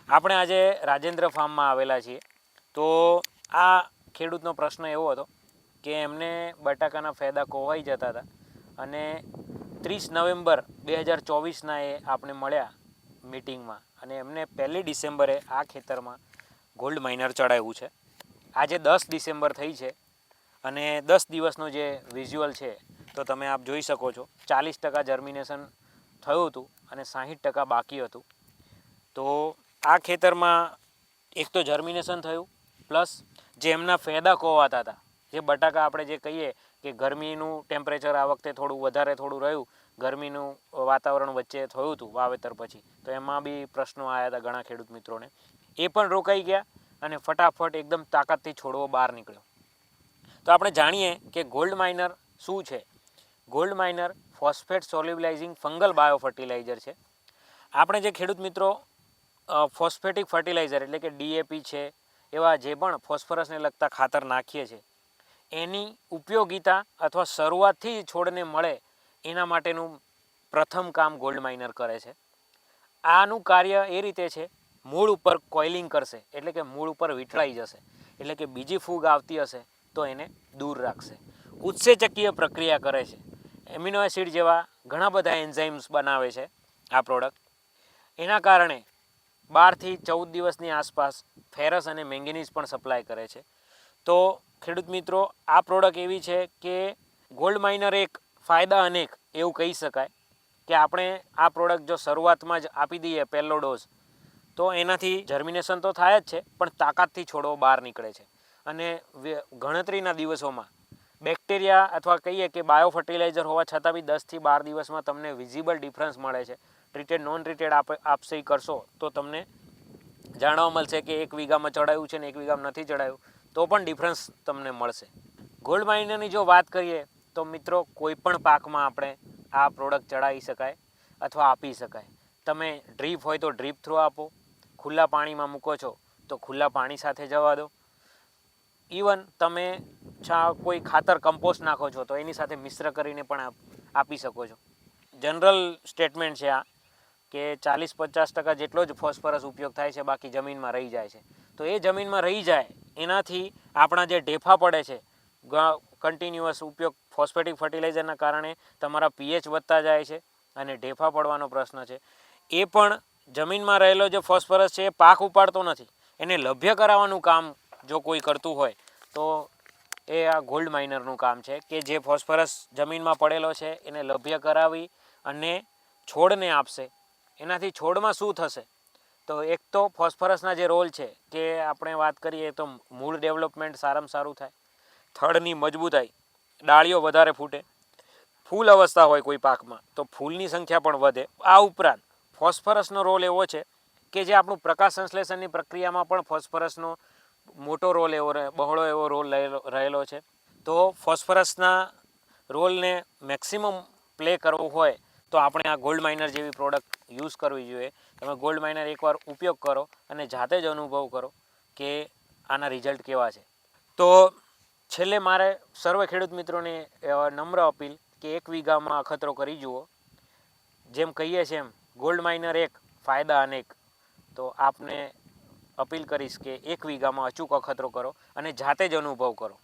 આપણે આજે રાજેન્દ્ર ફાર્મમાં આવેલા છીએ। તો આ ખેડૂતનો પ્રશ્ન એવો હતો કે એમને બટાકાના ફાયદા કોવાઈ જતા હતા અને 30 નવેમ્બર 2024ના એ આપણે મળ્યા મીટિંગમાં અને એમને 1 ડિસેમ્બરે આ ખેતરમાં ગોલ્ડ માઇનર ચડાવ્યું છે। આજે 10 ડિસેમ્બર થઈ છે અને 10 દિવસનો જે વિઝ્યુઅલ છે તો તમે આપ જોઈ શકો છો 40% જર્મિનેશન થયું હતું અને 60% બાકી હતું। તો આ ખેતરમાં એક તો જર્મિનેશન થયું પ્લસ જે એમના ફાયદા કોવાતા હતા, જે બટાકા આપણે જે કહીએ કે ગરમીનું ટેમ્પરેચર આ વખતે થોડું વધારે થોડું રહ્યું, ગરમીનું વાતાવરણ વચ્ચે થયું હતું વાવેતર પછી, તો એમાં બી પ્રશ્નો આવ્યા હતા ઘણા ખેડૂત મિત્રોને, એ પણ રોકાઈ ગયા અને ફટાફટ એકદમ તાકાતથી છોડવો બહાર નીકળ્યો। તો આપણે જાણીએ કે ગોલ્ડ માઇનર શું છે। Gold miner phosphate solubilising fungal bio fertiliser છે। આપણે જે ખેડૂત મિત્રો ફોસ્ફેટિક ફર્ટિલાઇઝર એટલે કે DAP છે, એવા જે પણ ફોસ્ફરસને લગતા ખાતર નાખીએ છીએ એની ઉપયોગિતા અથવા શરૂઆતથી છોડને મળે એના માટેનું પ્રથમ કામ ગોલ્ડ માઇનર કરે છે। આનું કાર્ય એ રીતે છે, મૂળ ઉપર કોઇલિંગ કરશે એટલે કે મૂળ ઉપર વીંટળાઈ જશે, એટલે કે બીજી ફૂગ આવતી હશે તો એને દૂર રાખશે। ઉત્સેચકીય પ્રક્રિયા કરે છે, એમિનો એસિડ જેવા ઘણા બધા એન્ઝાઇમ્સ બનાવે છે આ પ્રોડક્ટ। એના કારણે 12 થી 14 દિવસની આસપાસ ફેરસ અને મેંગેનીઝ પણ સપ્લાય કરે છે। તો ખેડૂત મિત્રો, આ પ્રોડક્ટ એવી છે કે ગોલ્ડ માઇનર એક ફાયદા અનેક એવું કહી શકાય કે આપણે આ પ્રોડક્ટ જો શરૂઆતમાં જ આપી દઈએ પહેલો ડોઝ તો એનાથી જર્મિનેશન તો થાય જ છે પણ તાકાતથી છોડવો બહાર નીકળે છે અને ગણતરીના દિવસોમાં બેક્ટેરિયા અથવા કહીએ કે બાયો ફર્ટિલાઇઝર હોવા છતાં બી 10 થી 12 દિવસમાં તમને વિઝિબલ ડિફરન્સ મળે છે। ટ્રીટેડ નોન ટ્રીટેડ આપસઈ કરશો તો તમને જાણવા મળશે કે 1 વીઘામાં ચડાવ્યું છે ને 1 વીઘામાં નથી ચડાવ્યું તો પણ ડિફરન્સ તમને મળશે। ગોલ્ડ માઇનરની જો વાત કરીએ તો મિત્રો, કોઈ પણ પાકમાં આપણે આ પ્રોડક્ટ ચડાવી શકાય અથવા આપી શકાય। તમે ડ્રીપ હોય તો ડ્રીપ થ્રુ આપો, ખુલ્લા પાણીમાં મૂકો છો તો ખુલ્લા પાણી સાથે જવા દો, ઇવન તમે કોઈ ખાતર કમ્પોસ્ટ નાખો છો તો એની સાથે મિશ્ર કરીને પણ આપી શકો છો। જનરલ સ્ટેટમેન્ટ છે આ કે 40-50% જેટલો જ ફોસ્ફરસ ઉપયોગ થાય છે, બાકી જમીનમાં રહી જાય છે। તો એ જમીનમાં રહી જાય એનાથી આપણા જે ઢેફા પડે છે, કન્ટિન્યુઅસ ઉપયોગ ફોસ્ફેટિક ફર્ટિલાઇઝરના કારણે તમારા pH વધતા જાય છે અને ઢેફા પડવાનો પ્રશ્ન છે એ પણ જમીનમાં રહેલો જે ફોસ્ફરસ છે એ પાક ઉપાડતો નથી, એને લભ્ય કરાવવાનું કામ જો કોઈ કરતું હોય તો એ આ ગોલ્ડ માઇનરનું કામ છે કે જે ફોસ્ફરસ જમીનમાં પડેલો છે એને લભ્ય કરાવી અને છોડને આપશે। એનાથી છોડમાં શું થશે તો એક તો ફોસ્ફરસના જે રોલ છે કે આપણે વાત કરીએ તો મૂળ ડેવલપમેન્ટ સારામાં સારું થાય, થડની મજબૂતાઈ, ડાળીઓ વધારે ફૂટે, ફૂલ અવસ્થા હોય કોઈ પાકમાં તો ફૂલની સંખ્યા પણ વધે। આ ઉપરાંત ફોસ્ફરસનો રોલ એવો છે કે જે આપણું પ્રકાશ સંશ્લેષણની પ્રક્રિયામાં પણ ફોસ્ફરસનો મોટો રોલ એવો બહોળો એવો રોલ રહેલો છે। તો ફોસ્ફરસના રોલને મેક્સિમમ પ્લે કરવો હોય તો આપણે આ ગોલ્ડ માઇનર જેવી પ્રોડક્ટ યુઝ કરવી જોઈએ। તમે ગોલ્ડ માઇનર એકવાર ઉપયોગ કરો અને જાતે જ અનુભવ કરો કે આના રિઝલ્ટ કેવા છે। તો છેલ્લે મારે સર્વ ખેડૂત મિત્રોને નમ્ર અપીલ કે 1 વીઘામાં અખતરો કરી જુઓ। જેમ કહીએ છીએ એમ ગોલ્ડ માઇનર એક ફાયદા અનેક। તો આપને અપીલ કરીશ કે 1 વીઘામાં અચૂક અખતરો કરો અને જાતે જ અનુભવ કરો।